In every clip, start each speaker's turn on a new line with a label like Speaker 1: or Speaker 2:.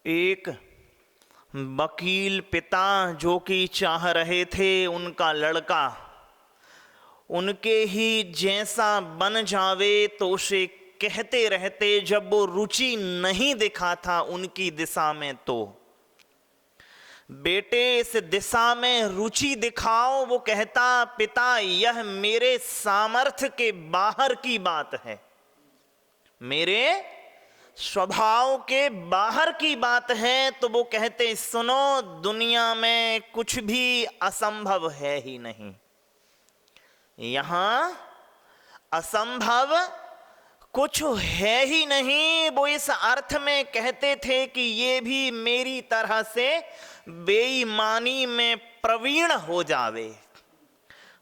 Speaker 1: एक वकील पिता जो कि चाह रहे थे उनका लड़का उनके ही जैसा बन जावे, तो उसे कहते रहते जब वो रुचि नहीं दिखा था उनकी दिशा में, तो बेटे इस दिशा में रुचि दिखाओ। वो कहता पिता यह मेरे सामर्थ्य के बाहर की बात है, मेरे स्वभाव के बाहर की बात है। तो वो कहते सुनो, दुनिया में कुछ भी असंभव है ही नहीं, यहां असंभव कुछ है ही नहीं। वो इस अर्थ में कहते थे कि ये भी मेरी तरह से बेईमानी में प्रवीण हो जावे।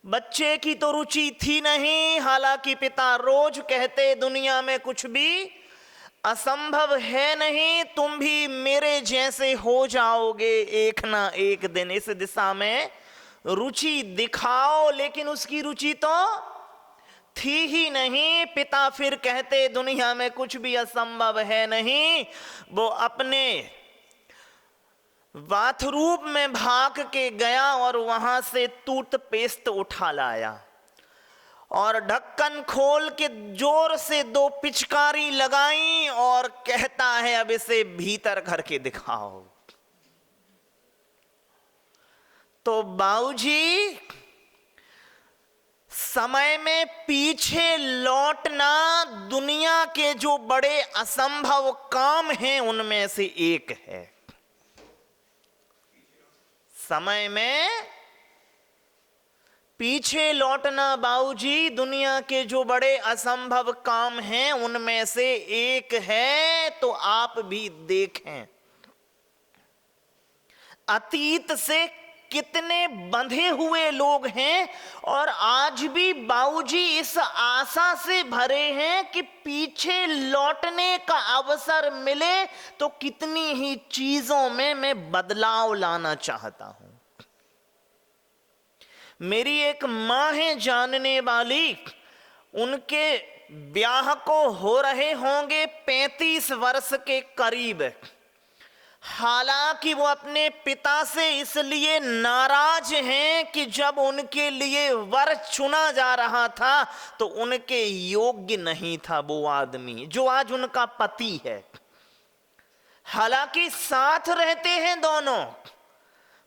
Speaker 1: बच्चे की तो रुचि थी नहीं, हालांकि पिता रोज कहते दुनिया में कुछ भी असंभव है नहीं, तुम भी मेरे जैसे हो जाओगे एक ना एक दिन, इस दिशा में रुचि दिखाओ। लेकिन उसकी रुचि तो थी ही नहीं। पिता फिर कहते दुनिया में कुछ भी असंभव है नहीं। वो अपने बाथरूम में भाग के गया और वहां से टूथपेस्ट उठा लाया और ढक्कन खोल के जोर से 2 पिचकारी लगाई और कहता है अब इसे भीतर करके दिखाओ। तो बाबूजी, समय में पीछे लौटना दुनिया के जो बड़े असंभव काम हैं उनमें से एक है। समय में पीछे लौटना बाबूजी दुनिया के जो बड़े असंभव काम हैं उनमें से एक है। तो आप भी देखें अतीत से कितने बंधे हुए लोग हैं और आज भी बाबूजी इस आशा से भरे हैं कि पीछे लौटने का अवसर मिले तो कितनी ही चीजों में मैं बदलाव लाना चाहता हूं। मेरी एक मां है जानने वाली, उनके ब्याह को हो रहे होंगे 35 वर्ष के करीब। हालांकि वो अपने पिता से इसलिए नाराज हैं कि जब उनके लिए वर चुना जा रहा था तो उनके योग्य नहीं था वो आदमी जो आज उनका पति है। हालांकि साथ रहते हैं दोनों,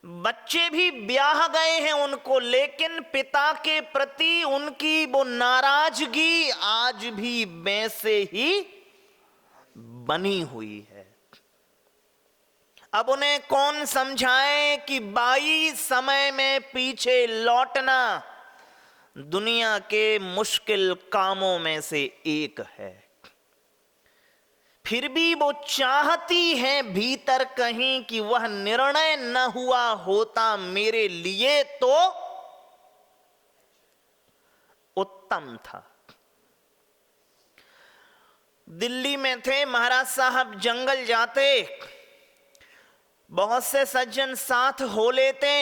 Speaker 1: बच्चे भी ब्याह गए हैं उनको, लेकिन पिता के प्रति उनकी वो नाराजगी आज भी वैसे ही बनी हुई है। अब उन्हें कौन समझाए कि बाई समय में पीछे लौटना दुनिया के मुश्किल कामों में से एक है। फिर भी वो चाहती है भीतर कहीं कि वह निर्णय न हुआ होता मेरे लिए तो उत्तम था। दिल्ली में थे, महाराज साहब जंगल जाते, बहुत से सज्जन साथ हो लेते।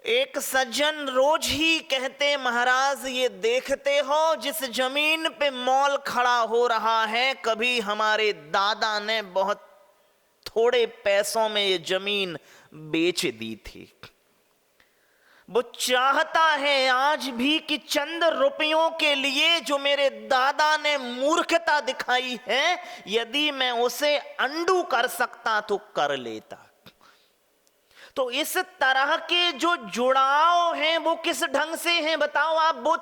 Speaker 1: एक सज्जन रोज ही कहते महाराज ये देखते हो जिस जमीन पे मॉल खड़ा हो रहा है, कभी हमारे दादा ने बहुत थोड़े पैसों में ये जमीन बेच दी थी। वो चाहता है आज भी कि चंद रुपयों के लिए जो मेरे दादा ने मूर्खता दिखाई है, यदि मैं उसे अंडू कर सकता तो कर लेता। तो इस तरह के जो जुड़ाव हैं वो किस ढंग से हैं बताओ आप? वो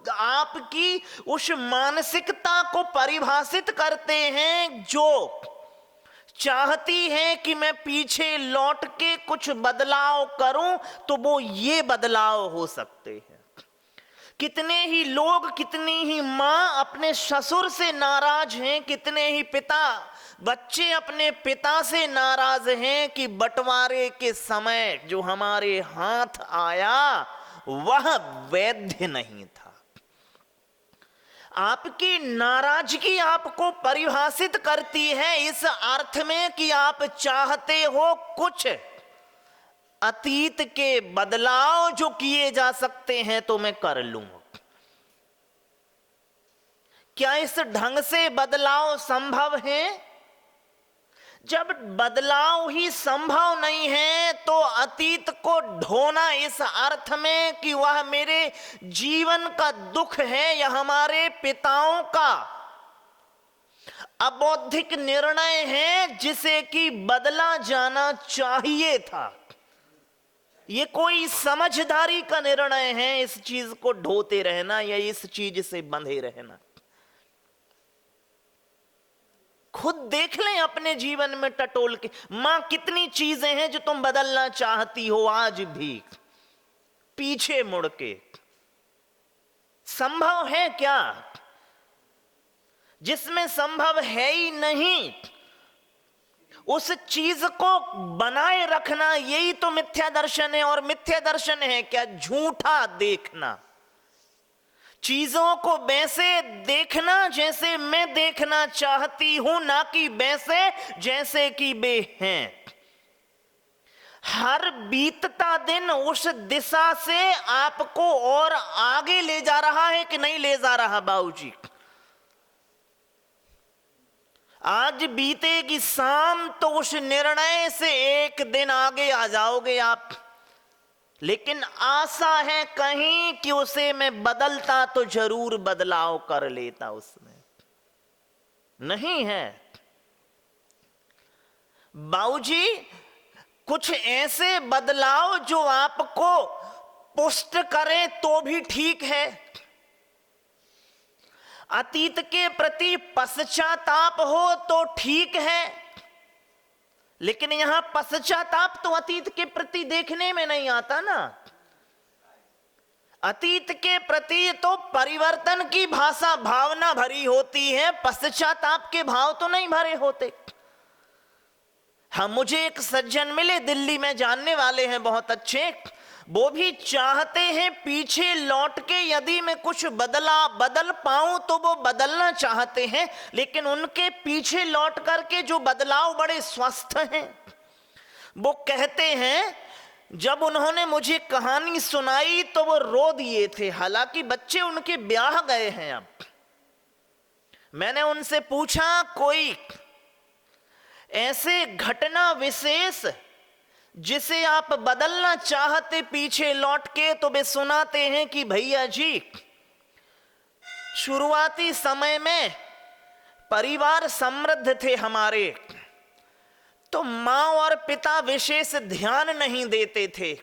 Speaker 1: आपकी उस मानसिकता को परिभाषित करते हैं जो चाहती है कि मैं पीछे लौट के कुछ बदलाव करूं तो वो ये बदलाव हो सकते हैं। कितने ही लोग, कितनी ही मां अपने ससुर से नाराज हैं, कितने ही पिता, बच्चे अपने पिता से नाराज हैं कि बंटवारे के समय जो हमारे हाथ आया वह वैध नहीं था। आपकी नाराजगी आपको परिभाषित करती है इस अर्थ में कि आप चाहते हो कुछ अतीत के बदलाव जो किए जा सकते हैं तो मैं कर लूं। क्या इस ढंग से बदलाव संभव है? जब बदलाव ही संभव नहीं है तो अतीत को ढोना इस अर्थ में कि वह मेरे जीवन का दुख है या हमारे पिताओं का अबौद्धिक निर्णय है जिसे कि बदला जाना चाहिए था, ये कोई समझदारी का निर्णय है इस चीज को ढोते रहना या इस चीज से बंधे रहना। खुद देख लें अपने जीवन में टटोल के, मां कितनी चीजें हैं जो तुम बदलना चाहती हो आज भी पीछे मुड़ के। संभव है क्या? जिसमें संभव है ही नहीं उस चीज को बनाए रखना, यही तो मिथ्या दर्शन है। और मिथ्या दर्शन है क्या? झूठा देखना, चीजों को वैसे देखना जैसे मैं देखना चाहती हूं, ना कि वैसे जैसे कि वे हैं। हर बीतता दिन उस दिशा से आपको और आगे ले जा रहा है कि नहीं ले जा रहा बाबूजी? आज बीतेगी शाम तो उस निर्णय से एक दिन आगे आ जाओगे आप, लेकिन आशा है कहीं कि उसे मैं बदलता तो जरूर बदलाव कर लेता, उसमें नहीं है। बाबूजी कुछ ऐसे बदलाव जो आपको पुष्ट करें तो भी ठीक है। अतीत के प्रति पश्चाताप हो तो ठीक है, लेकिन यहां पश्चाताप तो अतीत के प्रति देखने में नहीं आता ना। अतीत के प्रति तो परिवर्तन की भाषा भावना भरी होती है, पश्चाताप के भाव तो नहीं भरे होते। हम मुझे एक सज्जन मिले दिल्ली में, जानने वाले हैं बहुत अच्छे, वो भी चाहते हैं पीछे लौट के यदि मैं कुछ बदल पाऊं तो वो बदलना चाहते हैं, लेकिन उनके पीछे लौट करके जो बदलाव बड़े स्वस्थ हैं। वो कहते हैं जब उन्होंने मुझे कहानी सुनाई तो वो रो दिए थे, हालांकि बच्चे उनके ब्याह गए हैं। अब मैंने उनसे पूछा कोई ऐसे घटना विशेष जिसे आप बदलना चाहते पीछे लौट के, तो वे सुनाते हैं कि भैया जी शुरुआती समय में परिवार समृद्ध थे हमारे, तो मां और पिता विशेष ध्यान नहीं देते थे,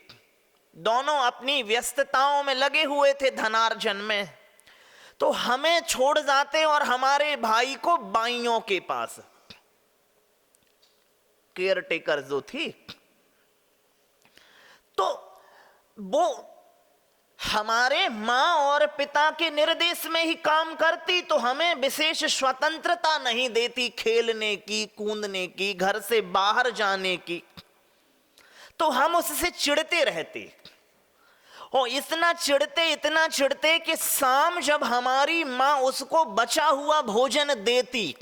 Speaker 1: दोनों अपनी व्यस्तताओं में लगे हुए थे धनार्जन में, तो हमें छोड़ जाते और हमारे भाई को बाइयों के पास, केयर टेकर जो थी, तो वो हमारे मां और पिता के निर्देश में ही काम करती, तो हमें विशेष स्वतंत्रता नहीं देती खेलने की, कूदने की, घर से बाहर जाने की, तो हम उससे चिढ़ते रहते। और इतना चिढ़ते कि शाम जब हमारी मां उसको बचा हुआ भोजन देती,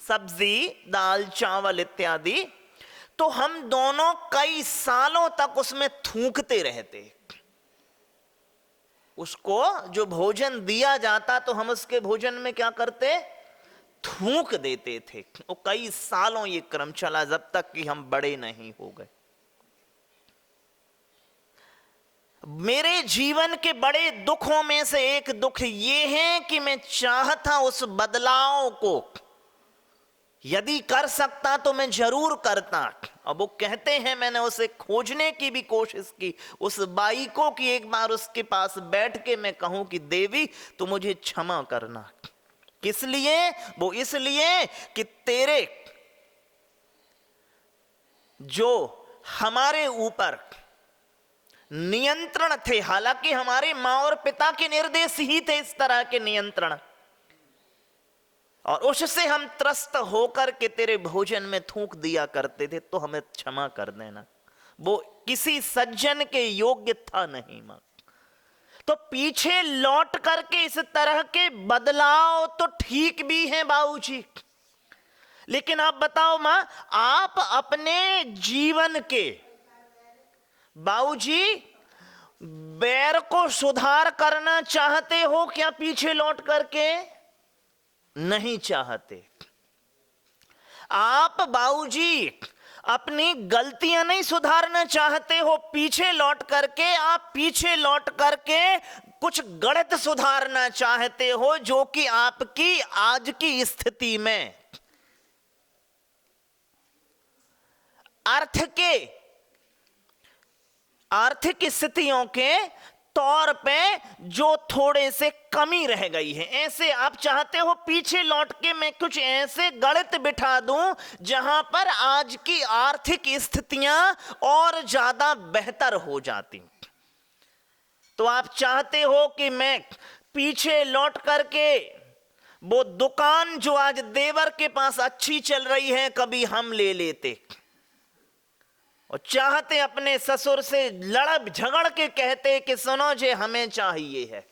Speaker 1: सब्जी दाल चावल इत्यादि, तो हम दोनों कई सालों तक उसमें थूकते रहते। उसको जो भोजन दिया जाता तो हम उसके भोजन में क्या करते? थूक देते थे। वो कई सालों ये क्रम चला जब तक कि हम बड़े नहीं हो गए। मेरे जीवन के बड़े दुखों में से एक दुख ये है कि मैं चाहता उस बदलाव को यदि कर सकता तो मैं जरूर करता। अब वो कहते हैं मैंने उसे खोजने की भी कोशिश की, उस बाई को, कि एक बार उसके पास बैठ के मैं कहूं कि देवी तू मुझे क्षमा करना। किस लिए? वो इसलिए कि तेरे जो हमारे ऊपर नियंत्रण थे, हालांकि हमारे मां और पिता के निर्देश ही थे इस तरह के नियंत्रण, और उससे हम त्रस्त होकर के तेरे भोजन में थूक दिया करते थे, तो हमें क्षमा कर देना। वो किसी सज्जन के योग्य था नहीं मां। तो पीछे लौट करके इस तरह के बदलाव तो ठीक भी हैं बाबूजी, लेकिन आप बताओ मां, आप अपने जीवन के बाबूजी बैर को सुधार करना चाहते हो क्या पीछे लौट करके? नहीं चाहते। आप बाबूजी अपनी गलतियां नहीं सुधारना चाहते हो, पीछे लौट करके आप पीछे लौट करके कुछ गणित सुधारना चाहते हो, जो कि आपकी आज की स्थिति में आर्थिक स्थितियों के तौर पे जो थोड़े से कमी रह गई है, ऐसे आप चाहते हो पीछे लौट के मैं कुछ ऐसे गणित बिठा दूं जहां पर आज की आर्थिक स्थितियां और ज्यादा बेहतर हो जाती। तो आप चाहते हो कि मैं पीछे लौट करके वो दुकान जो आज देवर के पास अच्छी चल रही है कभी हम ले लेते, और चाहते अपने ससुर से लड़ झगड़ के कहते कि सुनो जे हमें चाहिए है।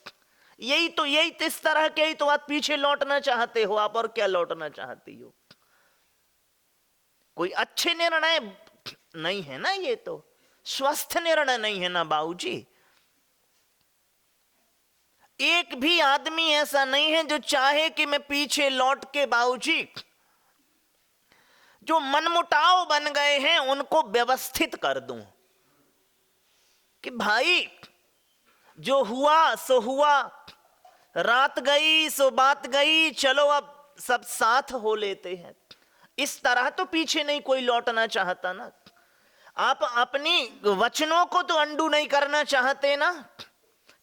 Speaker 1: यही तो इस तरह के ही तो आप पीछे लौटना चाहते हो आप, और क्या लौटना चाहती हो? कोई अच्छे निर्णय नहीं है ना, ये तो स्वस्थ निर्णय नहीं है ना बाबूजी। एक भी आदमी ऐसा नहीं है जो चाहे कि मैं पीछे लौट के बाबूजी जो मनमुटाव बन गए हैं उनको व्यवस्थित कर दूं कि भाई जो हुआ सो हुआ, रात गई सो बात गई, चलो अब सब साथ हो लेते हैं। इस तरह तो पीछे नहीं कोई लौटना चाहता ना। आप अपनी वचनों को तो अंडू नहीं करना चाहते ना,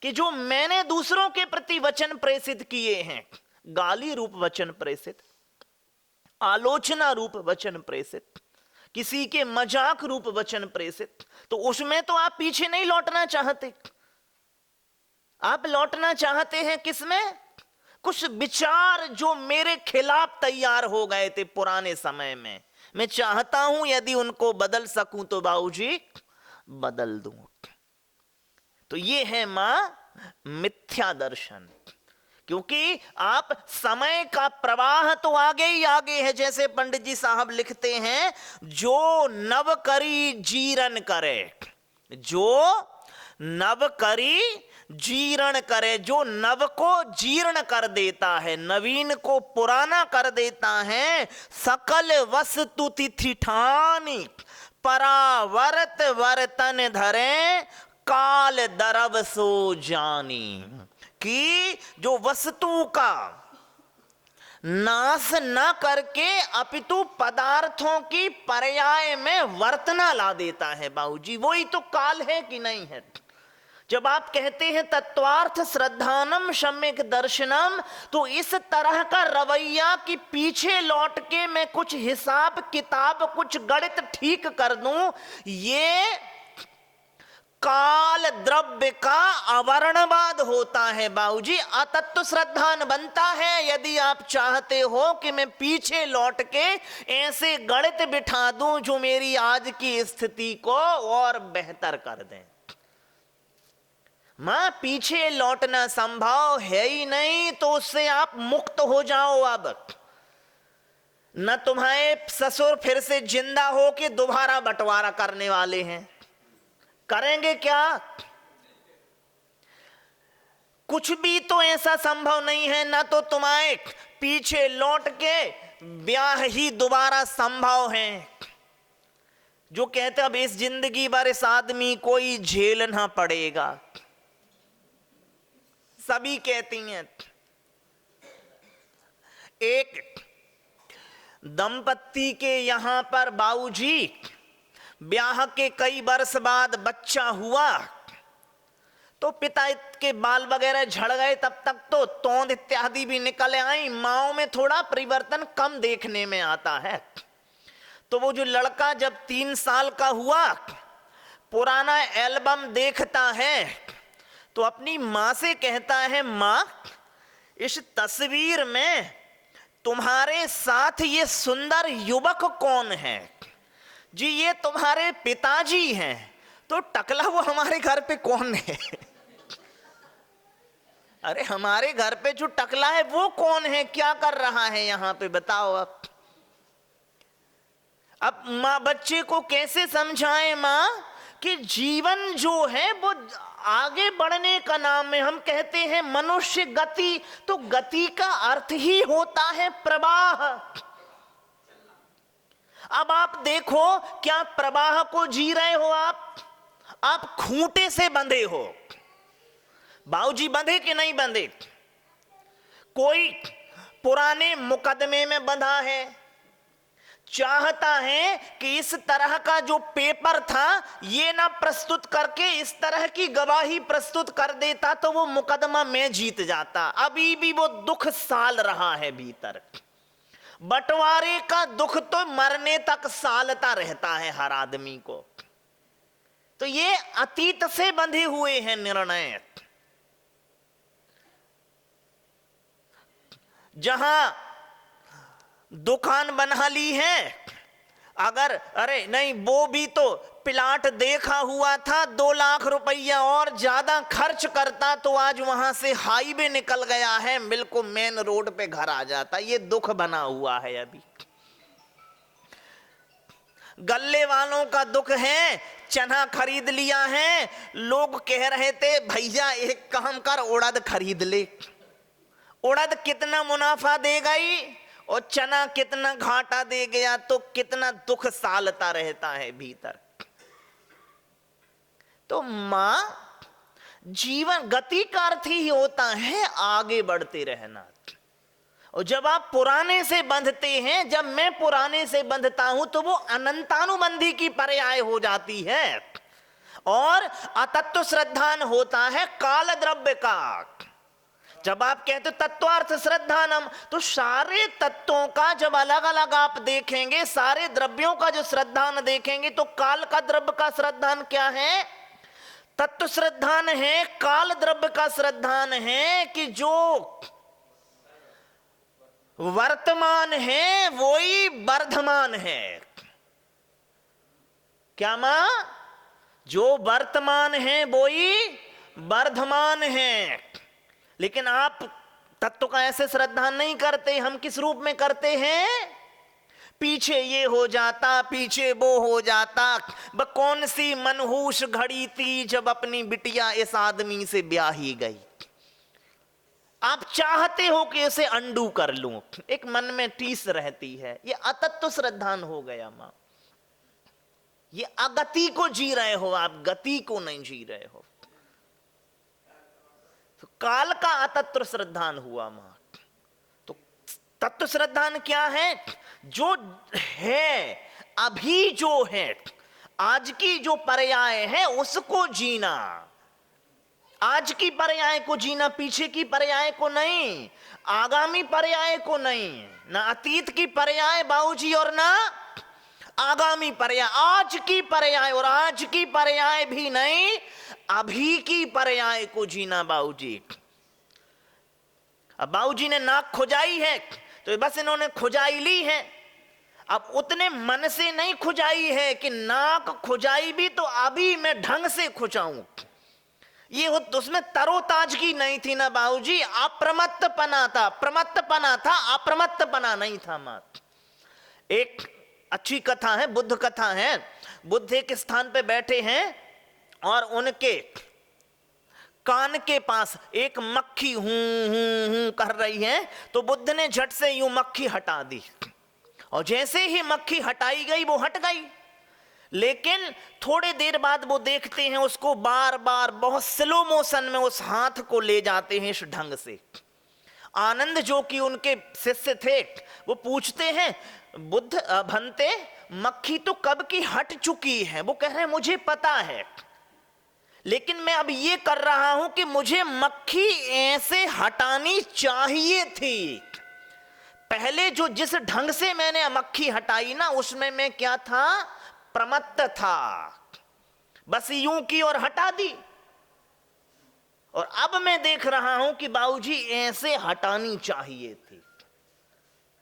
Speaker 1: कि जो मैंने दूसरों के प्रति वचन प्रेषित किए हैं, गाली रूप वचन प्रेषित, आलोचना रूप वचन प्रेषित, किसी के मजाक रूप वचन प्रेषित, तो उसमें तो आप पीछे नहीं लौटना चाहते। आप लौटना चाहते हैं किसमें? कुछ विचार जो मेरे खिलाफ तैयार हो गए थे पुराने समय में, मैं चाहता हूं यदि उनको बदल सकूं तो बाबूजी बदल दूं। तो ये है मां मिथ्या दर्शन। क्योंकि आप समय का प्रवाह तो आगे ही आगे है, जैसे पंडित जी साहब लिखते हैं, जो नव करी जीर्ण करे, जो नव करी जीर्ण करे, जो नव को जीर्ण कर देता है, नवीन को पुराना कर देता है। सकल वस्तु तिथि ठानी परावर्त वर्तन धरे, काल दरव सो जानी। कि जो वस्तु का नाश न करके अपितु पदार्थों की पर्याय में वर्तना ला देता है बाबूजी, वही तो काल है कि नहीं है। जब आप कहते हैं तत्वार्थ श्रद्धानम सम्यक दर्शनम, तो इस तरह का रवैया कि पीछे लौट के मैं कुछ हिसाब किताब कुछ गणित ठीक कर दूं, ये काल द्रव्य का आवरणवाद होता है बाबूजी। अतत्व श्रद्धान बनता है यदि आप चाहते हो कि मैं पीछे लौट के ऐसे गणित बिठा दूं जो मेरी आज की स्थिति को और बेहतर कर दें। मां पीछे लौटना संभव है ही नहीं, तो उससे आप मुक्त हो जाओ। अब न तुम्हारे ससुर फिर से जिंदा हो के दोबारा बंटवारा करने वाले हैं, करेंगे क्या? कुछ भी तो ऐसा संभव नहीं है। ना तो तुम्हारे पीछे लौट के ब्याह ही दोबारा संभव है। जो कहते अब इस जिंदगी भर इस आदमी को ही झेलना पड़ेगा, सभी कहती हैं। एक दंपत्ति के यहां पर बाबूजी ब्याह के कई वर्ष बाद बच्चा हुआ, तो पिता के बाल वगैरह झड़ गए, तब तक तो तोंद इत्यादि भी निकल आई। माओ में थोड़ा परिवर्तन कम देखने में आता है। तो वो जो लड़का जब 3 साल का हुआ, पुराना एल्बम देखता है तो अपनी मां से कहता है, मां इस तस्वीर में तुम्हारे साथ ये सुंदर युवक कौन है? जी ये तुम्हारे पिताजी हैं। तो टकला वो हमारे घर पे कौन है? अरे हमारे घर पे जो टकला है वो कौन है, क्या कर रहा है यहां पे, बताओ आप। अब मां बच्चे को कैसे समझाए मां कि जीवन जो है वो आगे बढ़ने का नाम है। हम कहते हैं मनुष्य गति, तो गति का अर्थ ही होता है प्रवाह। अब आप देखो, क्या प्रवाह को जी रहे हो आप खूंटे से बंधे हो। बाबूजी बंधे कि नहीं बंधे? कोई पुराने मुकदमे में बंधा है, चाहता है कि इस तरह का जो पेपर था ये ना प्रस्तुत करके इस तरह की गवाही प्रस्तुत कर देता तो वो मुकदमा में जीत जाता। अभी भी वो दुख साल रहा है भीतर। बंटवारे का दुख तो मरने तक सालता रहता है हर आदमी को। तो ये अतीत से बंधे हुए हैं निर्णय। जहां दुकान बना ली है, अगर अरे नहीं वो भी तो प्लाट देखा हुआ था, 2 लाख रुपया और ज्यादा खर्च करता तो आज वहां से हाईवे निकल गया है, बिल्कुल मेन रोड पे घर आ जाता। ये दुख बना हुआ है। अभी गल्ले वालों का दुख है, चना खरीद लिया है, लोग कह रहे थे भैया एक काम कर उड़द खरीद ले। उड़द कितना मुनाफा दे गई और चना कितना घाटा दे गया, तो कितना दुख सालता रहता है भीतर। तो मां, जीवन गति का अर्थ ही होता है आगे बढ़ते रहना। और जब आप पुराने से बंधते हैं, जब मैं पुराने से बंधता हूं तो वो अनंतानुबंधी की पर्याय हो जाती है। और अतत्व श्रद्धान होता है काल द्रव्य का। जब आप कहते हो तत्वार्थ श्रद्धानम, तो सारे तत्वों का जब अलग अलग आप देखेंगे, सारे द्रव्यों का जो श्रद्धान देखेंगे, तो काल का द्रव्य का श्रद्धान क्या है? तत्व श्रद्धान है। काल द्रव्य का श्रद्धान है कि जो वर्तमान है वही वर्धमान है। क्या मां? जो वर्तमान है वही वर्धमान है। लेकिन आप तत्व का ऐसे श्रद्धा नहीं करते। हम किस रूप में करते हैं? पीछे ये हो जाता, पीछे वो हो जाता। कौन सी मनहूस घड़ी थी जब अपनी बिटिया इस आदमी से ब्याही गई। आप चाहते हो कि इसे अंडू कर लूं, एक मन में टीस रहती है। ये अतत्व श्रद्धान हो गया मां। ये अगति को जी रहे हो आप, गति को नहीं जी रहे हो। तो काल का अतत्व श्रद्धान हुआ मां। तो तत्व श्रद्धान क्या है? जो है, अभी जो है, आज की जो पर्याय है उसको जीना। आज की पर्याय को जीना, पीछे की पर्याय को नहीं, आगामी पर्याय को नहीं। ना अतीत की पर्याय बाबूजी और ना आगामी पर्याय। आज की पर्याय, और आज की पर्याय भी नहीं, अभी की पर्याय को जीना बाबूजी। अब बाबूजी ने नाक खुजाई है तो बस इन्होंने खुजाई ली है। अब उतने मन से नहीं खुजाई है कि नाक खुजाई भी तो अभी मैं ढंग से खुजाऊं। ये उसमें तरोताजगी नहीं थी ना बाबूजी, अप्रमत्तपना था। प्रमत्तपना था, अप्रमत्तपना नहीं था मां। एक अच्छी कथा है, बुद्ध कथा है। बुद्ध एक स्थान पे बैठे हैं और उनके कान के पास एक मक्खी हूं कर रही है। तो बुद्ध ने झट से यूं मक्खी हटा दी, और जैसे ही मक्खी हटाई गई वो हट गई। लेकिन थोड़ी देर बाद वो देखते हैं उसको बार बार बहुत स्लो मोशन में उस हाथ को ले जाते हैं इस ढंग से। आनंद जो कि उनके शिष्य थे वो पूछते हैं, बुद्ध भंते मक्खी तो कब की हट चुकी है। वो कह रहे हैं मुझे पता है, लेकिन मैं अब ये कर रहा हूं कि मुझे मक्खी ऐसे हटानी चाहिए थी। पहले जो जिस ढंग से मैंने मक्खी हटाई ना, उसमें मैं क्या था? प्रमत्त था। बस यूं की और हटा दी। और अब मैं देख रहा हूं कि बाबूजी ऐसे हटानी चाहिए थी।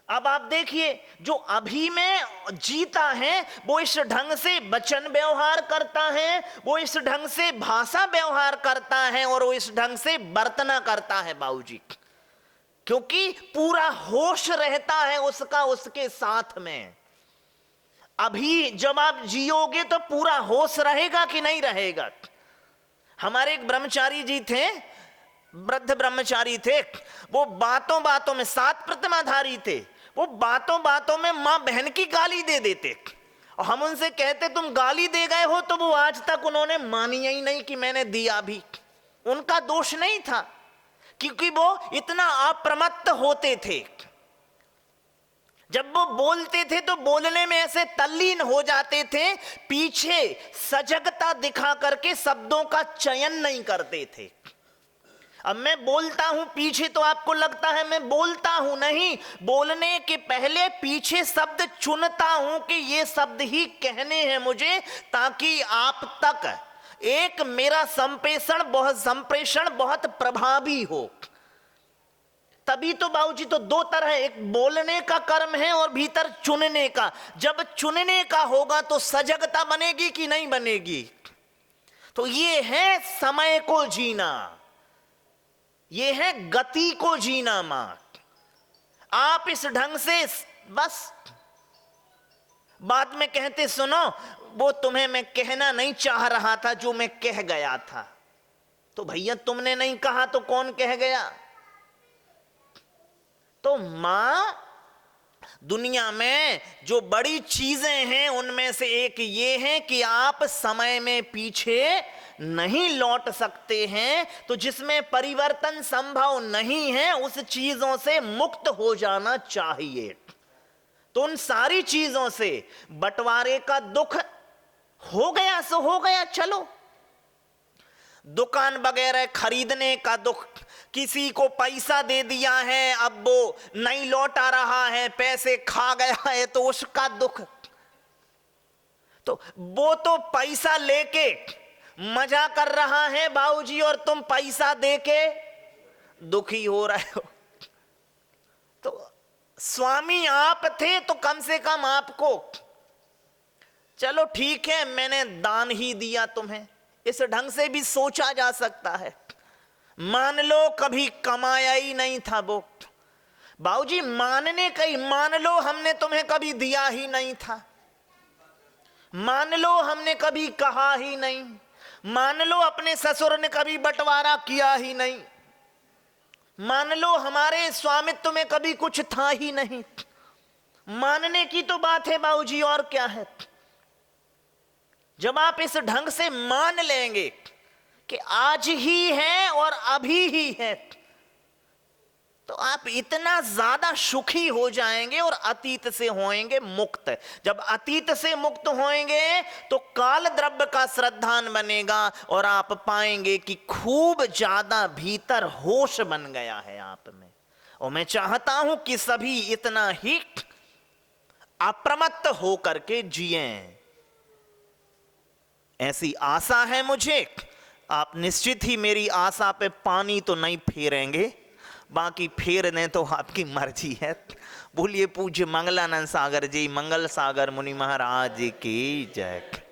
Speaker 1: अब आप देखिए, जो अभी में जीता है वो इस ढंग से वचन व्यवहार करता है, वो इस ढंग से भाषा व्यवहार करता है, और वो इस ढंग से बर्तना करता है बाबूजी, क्योंकि पूरा होश रहता है उसका उसके साथ में। अभी जब आप जियोगे तो पूरा होश रहेगा कि नहीं रहेगा? हमारे एक ब्रह्मचारी जी थे, वृद्ध ब्रह्मचारी थे। वो बातों बातों में 7 प्रतिमाधारी थे। वो बातों बातों में मां बहन की गाली दे देते। और हम उनसे कहते तुम गाली दे गए हो, तो वो आज तक उन्होंने मानी ही नहीं कि मैंने दिया भी। उनका दोष नहीं था, क्योंकि वो इतना अप्रमत्त होते थे। जब वो बोलते थे तो बोलने में ऐसे तल्लीन हो जाते थे, पीछे सजगता दिखा करके शब्दों का चयन नहीं करते थे। अब मैं बोलता हूं पीछे, तो आपको लगता है मैं बोलता हूं, नहीं, बोलने के पहले पीछे शब्द चुनता हूं कि ये शब्द ही कहने हैं मुझे, ताकि आप तक एक मेरा संप्रेषण बहुत प्रभावी हो। तभी तो बाबूजी, तो दो तरह, एक बोलने का कर्म है और भीतर चुनने का। जब चुनने का होगा तो सजगता बनेगी कि नहीं बनेगी? तो ये है समय को जीना, ये है गति को जीना। मां, आप इस ढंग से बस बाद में कहते सुनो, वो तुम्हें मैं कहना नहीं चाह रहा था जो मैं कह गया था। तो भैया तुमने नहीं कहा तो कौन कह गया? तो मां, दुनिया में जो बड़ी चीजें हैं उनमें से एक ये है कि आप समय में पीछे नहीं लौट सकते हैं। तो जिसमें परिवर्तन संभव नहीं है उस चीजों से मुक्त हो जाना चाहिए। तो उन सारी चीजों से बंटवारे का दुख हो गया सो हो गया, चलो। दुकान वगैरह खरीदने का दुख, किसी को पैसा दे दिया है, अब वो नहीं लौटा रहा है, पैसे खा गया है, तो उसका दुख। तो वो तो पैसा लेके मजा कर रहा है बाबूजी, और तुम पैसा देके दुखी हो रहे हो। तो स्वामी आप थे तो कम से कम आपको, चलो ठीक है मैंने दान ही दिया तुम्हें, इस ढंग से भी सोचा जा सकता है। मान लो कभी कमाया ही नहीं था वो, बाबूजी मानने का ही, मान लो हमने तुम्हें कभी दिया ही नहीं था, मान लो हमने कभी कहा ही नहीं, मान लो अपने ससुर ने कभी बंटवारा किया ही नहीं, मान लो हमारे स्वामित्व में कभी कुछ था ही नहीं। मानने की तो बात है बाबूजी, और क्या है। जब आप इस ढंग से मान लेंगे कि आज ही है और अभी ही है, तो आप इतना ज्यादा सुखी हो जाएंगे और अतीत से होएंगे मुक्त। जब अतीत से मुक्त होएंगे तो काल द्रव्य का श्रद्धान बनेगा और आप पाएंगे कि खूब ज्यादा भीतर होश बन गया है आप में। और मैं चाहता हूं कि सभी इतना ही अप्रमत्त होकर के जिए, ऐसी आशा है मुझे। आप निश्चित ही मेरी आशा पे पानी तो नहीं फेरेंगे, बाकी फेरने तो आपकी मर्जी है। बोलिए पूज्य मंगलानंद सागर जी, मंगल सागर मुनि महाराज की जय।